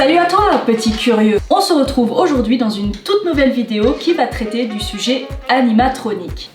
Salut à toi, petit curieux! On se retrouve aujourd'hui dans une toute nouvelle vidéo qui va traiter du sujet animatronique.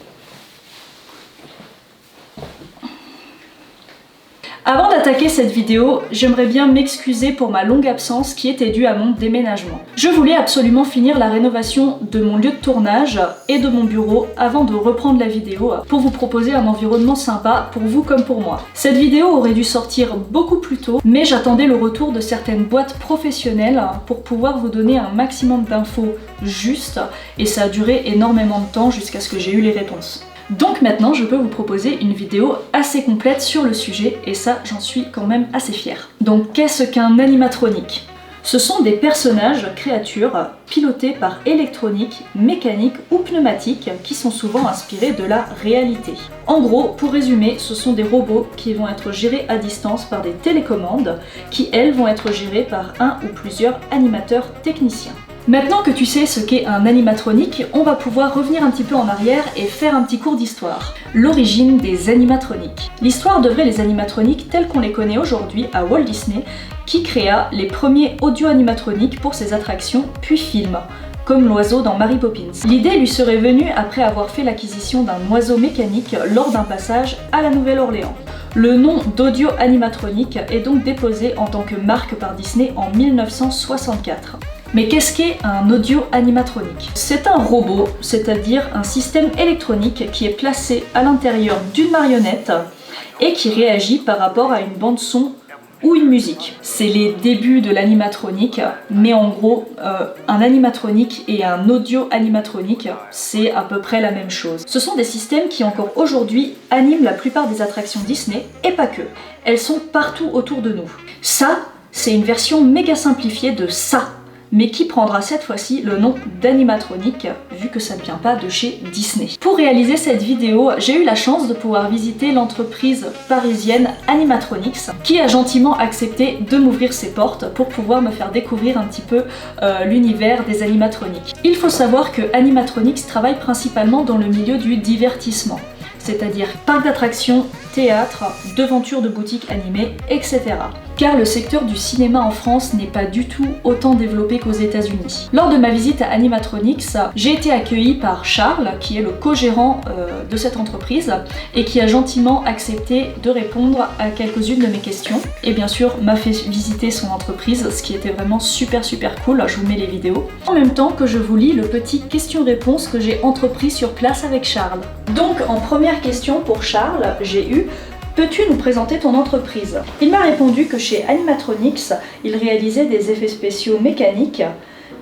Avant d'attaquer cette vidéo, j'aimerais bien m'excuser pour ma longue absence qui était due à mon déménagement. Je voulais absolument finir la rénovation de mon lieu de tournage et de mon bureau avant de reprendre la vidéo pour vous proposer un environnement sympa pour vous comme pour moi. Cette vidéo aurait dû sortir beaucoup plus tôt, mais j'attendais le retour de certaines boîtes professionnelles pour pouvoir vous donner un maximum d'infos justes et ça a duré énormément de temps jusqu'à ce que j'ai eu les réponses. Donc maintenant, je peux vous proposer une vidéo assez complète sur le sujet et ça, j'en suis quand même assez fière. Donc qu'est-ce qu'un animatronique ? Ce sont des personnages, créatures, pilotés par électronique, mécanique ou pneumatique qui sont souvent inspirés de la réalité. En gros, pour résumer, ce sont des robots qui vont être gérés à distance par des télécommandes qui, elles, vont être gérées par un ou plusieurs animateurs techniciens. Maintenant que tu sais ce qu'est un animatronique, on va pouvoir revenir un petit peu en arrière et faire un petit cours d'histoire. L'origine des animatroniques. L'histoire de les animatroniques tels qu'on les connaît aujourd'hui à Walt Disney, qui créa les premiers audio-animatroniques pour ses attractions puis films, comme l'oiseau dans Mary Poppins. L'idée lui serait venue après avoir fait l'acquisition d'un oiseau mécanique lors d'un passage à la Nouvelle-Orléans. Le nom d'audio animatronique est donc déposé en tant que marque par Disney en 1964. Mais qu'est-ce qu'est un audio animatronique ? C'est un robot, c'est-à-dire un système électronique qui est placé à l'intérieur d'une marionnette et qui réagit par rapport à une bande son ou une musique. C'est les débuts de l'animatronique, mais en gros, un animatronique et un audio animatronique, c'est à peu près la même chose. Ce sont des systèmes qui encore aujourd'hui animent la plupart des attractions Disney, et pas que. Elles sont partout autour de nous. Ça, c'est une version méga simplifiée de ça, mais qui prendra cette fois-ci le nom d'animatronique, vu que ça ne vient pas de chez Disney. Pour réaliser cette vidéo, j'ai eu la chance de pouvoir visiter l'entreprise parisienne Animatronics, qui a gentiment accepté de m'ouvrir ses portes pour pouvoir me faire découvrir un petit peu l'univers des animatroniques. Il faut savoir que Animatronics travaille principalement dans le milieu du divertissement, c'est-à-dire parc d'attractions, théâtre, devantures de boutiques animées, etc. Car le secteur du cinéma en France n'est pas du tout autant développé qu'aux États-Unis. Lors de ma visite à Animatronics, j'ai été accueillie par Charles, qui est le co-gérant de cette entreprise, et qui a gentiment accepté de répondre à quelques-unes de mes questions. Et bien sûr, m'a fait visiter son entreprise, ce qui était vraiment super cool, je vous mets les vidéos. En même temps que je vous lis le petit question-réponse que j'ai entrepris sur place avec Charles. Donc en première question pour Charles, j'ai eu: peux-tu nous présenter ton entreprise ? Il m'a répondu que chez Animatronics, il réalisait des effets spéciaux mécaniques.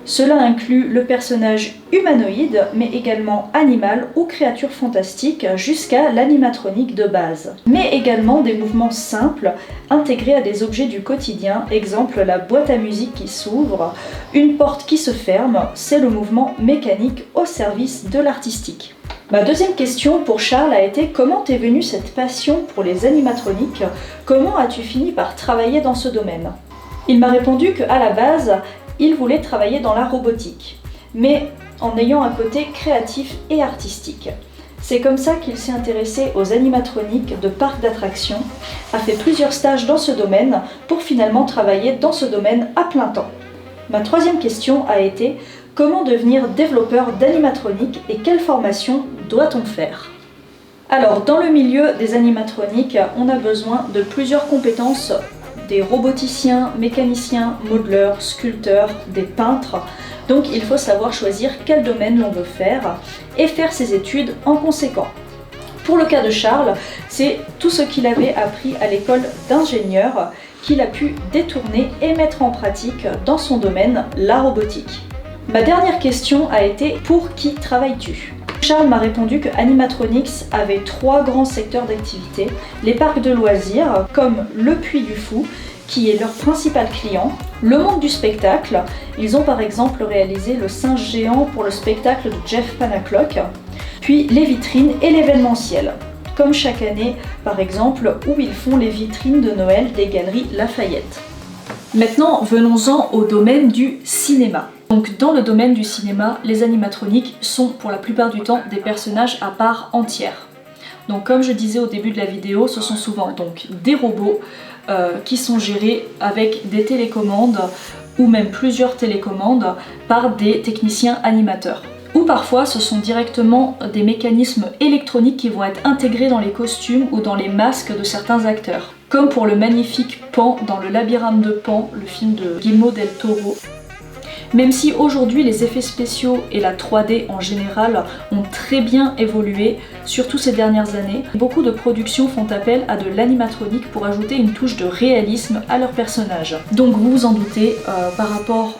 Cela inclut le personnage humanoïde, mais également animal ou créature fantastique, jusqu'à l'animatronique de base. Mais également des mouvements simples, intégrés à des objets du quotidien, exemple la boîte à musique qui s'ouvre, une porte qui se ferme, c'est le mouvement mécanique au service de l'artistique. Ma deuxième question pour Charles a été: comment t'es venue cette passion pour les animatroniques ? Comment as-tu fini par travailler dans ce domaine ? Il m'a répondu qu'à la base, il voulait travailler dans la robotique, mais en ayant un côté créatif et artistique. C'est comme ça qu'il s'est intéressé aux animatroniques de parcs d'attractions, a fait plusieurs stages dans ce domaine pour finalement travailler dans ce domaine à plein temps. Ma troisième question a été: comment devenir développeur d'animatronique et quelle formation doit-on faire ? Alors, dans le milieu des animatroniques, on a besoin de plusieurs compétences: des roboticiens, mécaniciens, modeleurs, sculpteurs, des peintres. Donc il faut savoir choisir quel domaine l'on veut faire et faire ses études en conséquent. Pour le cas de Charles, c'est tout ce qu'il avait appris à l'école d'ingénieur qu'il a pu détourner et mettre en pratique dans son domaine, la robotique. Ma dernière question a été: pour qui travailles-tu ? Charles m'a répondu que Animatronics avait 3 grands secteurs d'activité: les parcs de loisirs, comme le Puy du Fou, qui est leur principal client, le monde du spectacle, ils ont par exemple réalisé le singe géant pour le spectacle de Jeff Panaclock, puis les vitrines et l'événementiel, comme chaque année par exemple où ils font les vitrines de Noël des galeries Lafayette. Maintenant, venons-en au domaine du cinéma. Donc dans le domaine du cinéma, les animatroniques sont pour la plupart du temps des personnages à part entière. Donc comme je disais au début de la vidéo, ce sont souvent donc des robots qui sont gérés avec des télécommandes ou même plusieurs télécommandes par des techniciens animateurs. Ou parfois ce sont directement des mécanismes électroniques qui vont être intégrés dans les costumes ou dans les masques de certains acteurs. Comme pour le magnifique Pan dans Le Labyrinthe de Pan, le film de Guillermo del Toro. Même si aujourd'hui les effets spéciaux et la 3D en général ont très bien évolué, surtout ces dernières années, beaucoup de productions font appel à de l'animatronique pour ajouter une touche de réalisme à leurs personnages. Donc vous vous en doutez, par rapport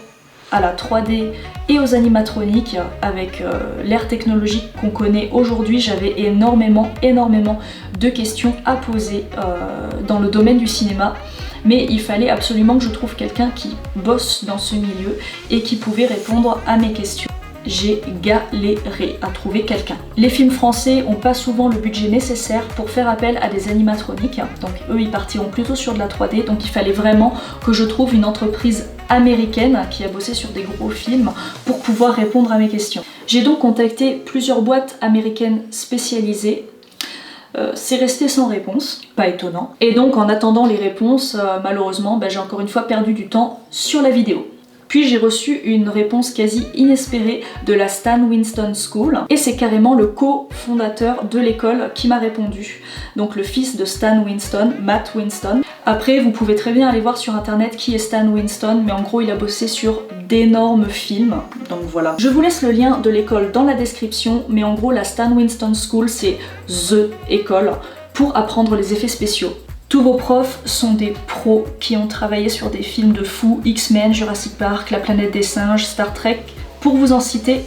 à la 3D et aux animatroniques, avec l'ère technologique qu'on connaît aujourd'hui, j'avais énormément de questions à poser dans le domaine du cinéma. Mais il fallait absolument que je trouve quelqu'un qui bosse dans ce milieu et qui pouvait répondre à mes questions. J'ai galéré à trouver quelqu'un. Les films français n'ont pas souvent le budget nécessaire pour faire appel à des animatroniques, donc eux ils partiront plutôt sur de la 3D, donc il fallait vraiment que je trouve une entreprise américaine qui a bossé sur des gros films pour pouvoir répondre à mes questions. J'ai donc contacté plusieurs boîtes américaines spécialisées. C'est resté sans réponse, pas étonnant. Et donc en attendant les réponses, malheureusement, j'ai encore une fois perdu du temps sur la vidéo. Puis j'ai reçu une réponse quasi inespérée de la Stan Winston School, et c'est carrément le cofondateur de l'école qui m'a répondu. Donc le fils de Stan Winston, Matt Winston. Après, vous pouvez très bien aller voir sur internet qui est Stan Winston, mais en gros il a bossé sur d'énormes films, donc voilà. Je vous laisse le lien de l'école dans la description, mais en gros la Stan Winston School c'est THE école pour apprendre les effets spéciaux. Tous vos profs sont des pros qui ont travaillé sur des films de fous, X-Men, Jurassic Park, La planète des singes, Star Trek, pour vous en citer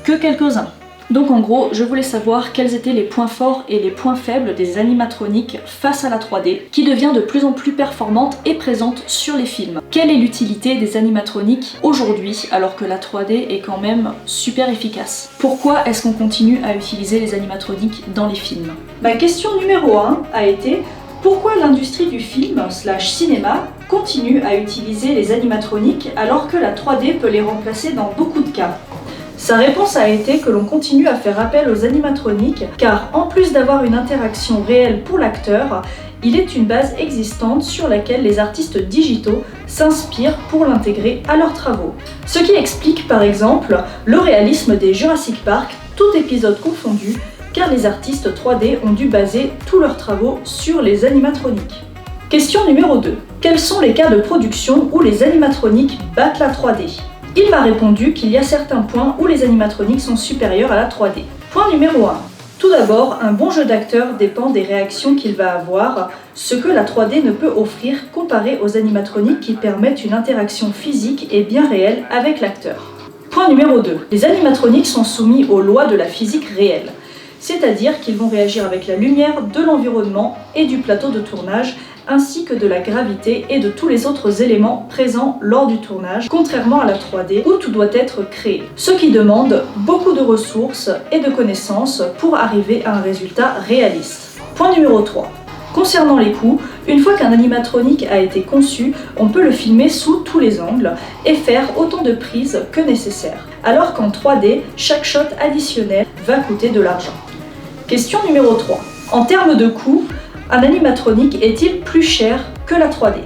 que quelques-uns. Donc en gros, je voulais savoir quels étaient les points forts et les points faibles des animatroniques face à la 3D, qui devient de plus en plus performante et présente sur les films. Quelle est l'utilité des animatroniques aujourd'hui, alors que la 3D est quand même super efficace? Pourquoi est-ce qu'on continue à utiliser les animatroniques dans les films? Question numéro 1 a été: pourquoi l'industrie du film / cinéma continue à utiliser les animatroniques alors que la 3D peut les remplacer dans beaucoup de cas? Sa réponse a été que l'on continue à faire appel aux animatroniques car en plus d'avoir une interaction réelle pour l'acteur, il est une base existante sur laquelle les artistes digitaux s'inspirent pour l'intégrer à leurs travaux. Ce qui explique par exemple le réalisme des Jurassic Park, tout épisode confondu, car les artistes 3D ont dû baser tous leurs travaux sur les animatroniques. Question numéro 2. Quels sont les cas de production où les animatroniques battent la 3D? Il m'a répondu qu'il y a certains points où les animatroniques sont supérieurs à la 3D. Point numéro 1. Tout d'abord, un bon jeu d'acteur dépend des réactions qu'il va avoir, ce que la 3D ne peut offrir comparé aux animatroniques qui permettent une interaction physique et bien réelle avec l'acteur. Point numéro 2. Les animatroniques sont soumis aux lois de la physique réelle, c'est-à-dire qu'ils vont réagir avec la lumière de l'environnement et du plateau de tournage, ainsi que de la gravité et de tous les autres éléments présents lors du tournage, contrairement à la 3D où tout doit être créé. Ce qui demande beaucoup de ressources et de connaissances pour arriver à un résultat réaliste. Point numéro 3. Concernant les coûts, une fois qu'un animatronique a été conçu, on peut le filmer sous tous les angles et faire autant de prises que nécessaire. Alors qu'en 3D, chaque shot additionnel va coûter de l'argent. Question numéro 3. En termes de coûts, un animatronique est-il plus cher que la 3D?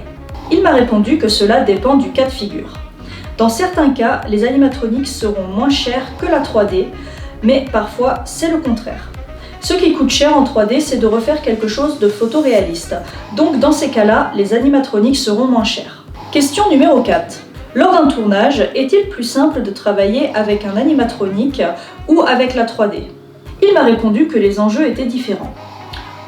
Il m'a répondu que cela dépend du cas de figure. Dans certains cas, les animatroniques seront moins chers que la 3D, mais parfois c'est le contraire. Ce qui coûte cher en 3D, c'est de refaire quelque chose de photoréaliste. Donc dans ces cas-là, les animatroniques seront moins chers. Question numéro 4. Lors d'un tournage, est-il plus simple de travailler avec un animatronique ou avec la 3D? Il m'a répondu que les enjeux étaient différents.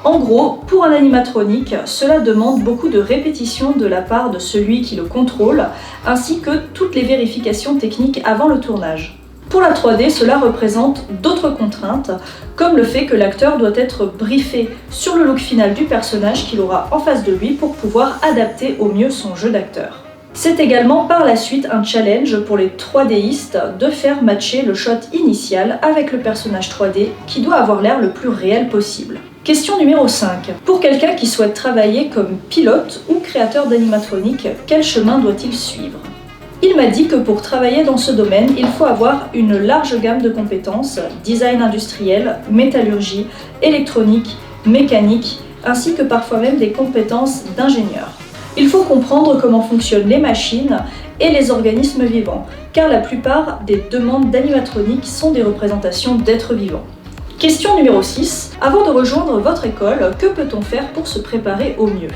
En gros, pour un animatronique, cela demande beaucoup de répétition de la part de celui qui le contrôle, ainsi que toutes les vérifications techniques avant le tournage. Pour la 3D, cela représente d'autres contraintes, comme le fait que l'acteur doit être briefé sur le look final du personnage qu'il aura en face de lui pour pouvoir adapter au mieux son jeu d'acteur. C'est également par la suite un challenge pour les 3Distes de faire matcher le shot initial avec le personnage 3D qui doit avoir l'air le plus réel possible. Question numéro 5. Pour quelqu'un qui souhaite travailler comme pilote ou créateur d'animatronique, quel chemin doit-il suivre? Il m'a dit que pour travailler dans ce domaine, il faut avoir une large gamme de compétences, design industriel, métallurgie, électronique, mécanique, ainsi que parfois même des compétences d'ingénieur. Il faut comprendre comment fonctionnent les machines et les organismes vivants, car la plupart des demandes d'animatronique sont des représentations d'êtres vivants. Question numéro 6. Avant de rejoindre votre école, que peut-on faire pour se préparer au mieux?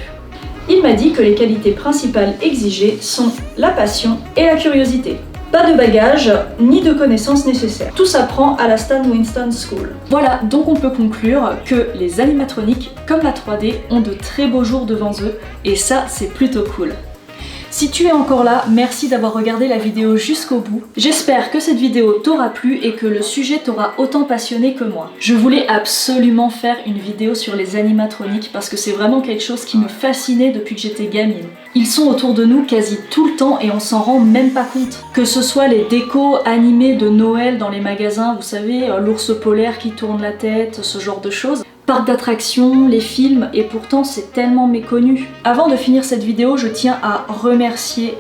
Il m'a dit que les qualités principales exigées sont la passion et la curiosité. Pas de bagages, ni de connaissances nécessaires. Tout s'apprend à la Stan Winston School. Voilà, donc on peut conclure que les animatroniques, comme la 3D, ont de très beaux jours devant eux, et ça, c'est plutôt cool. Si tu es encore là, merci d'avoir regardé la vidéo jusqu'au bout. J'espère que cette vidéo t'aura plu et que le sujet t'aura autant passionné que moi. Je voulais absolument faire une vidéo sur les animatroniques parce que c'est vraiment quelque chose qui me fascinait depuis que j'étais gamine. Ils sont autour de nous quasi tout le temps et on s'en rend même pas compte. Que ce soit les décos animés de Noël dans les magasins, vous savez, l'ours polaire qui tourne la tête, ce genre de choses. Parcs d'attractions, les films, et pourtant c'est tellement méconnu. Avant de finir cette vidéo, je tiens à remercier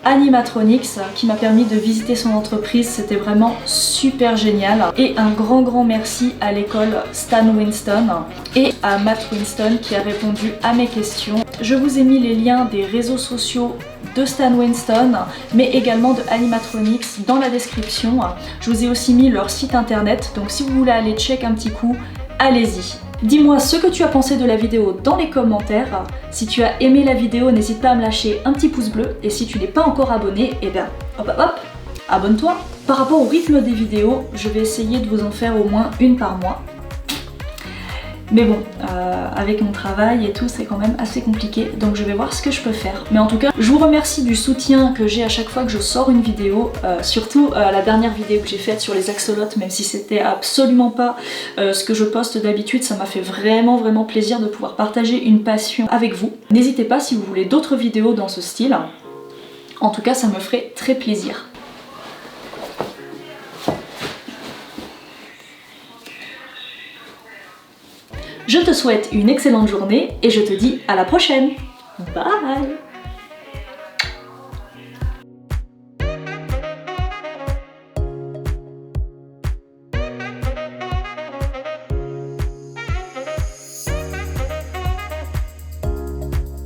Animatronics qui m'a permis de visiter son entreprise, c'était vraiment super génial. Et un grand merci à l'école Stan Winston et à Matt Winston qui a répondu à mes questions. Je vous ai mis les liens des réseaux sociaux de Stan Winston, mais également de Animatronics dans la description. Je vous ai aussi mis leur site internet, donc si vous voulez aller check un petit coup, allez-y. Dis-moi ce que tu as pensé de la vidéo dans les commentaires. Si tu as aimé la vidéo, n'hésite pas à me lâcher un petit pouce bleu. Et si tu n'es pas encore abonné, eh bien hop, abonne-toi. Par rapport au rythme des vidéos, je vais essayer de vous en faire au moins une par mois. Mais bon, avec mon travail et tout, c'est quand même assez compliqué, donc je vais voir ce que je peux faire. Mais en tout cas, je vous remercie du soutien que j'ai à chaque fois que je sors une vidéo, surtout la dernière vidéo que j'ai faite sur les axolotes, même si c'était absolument pas ce que je poste d'habitude, ça m'a fait vraiment plaisir de pouvoir partager une passion avec vous. N'hésitez pas si vous voulez d'autres vidéos dans ce style, en tout cas ça me ferait très plaisir. Je te souhaite une excellente journée et je te dis à la prochaine. Bye!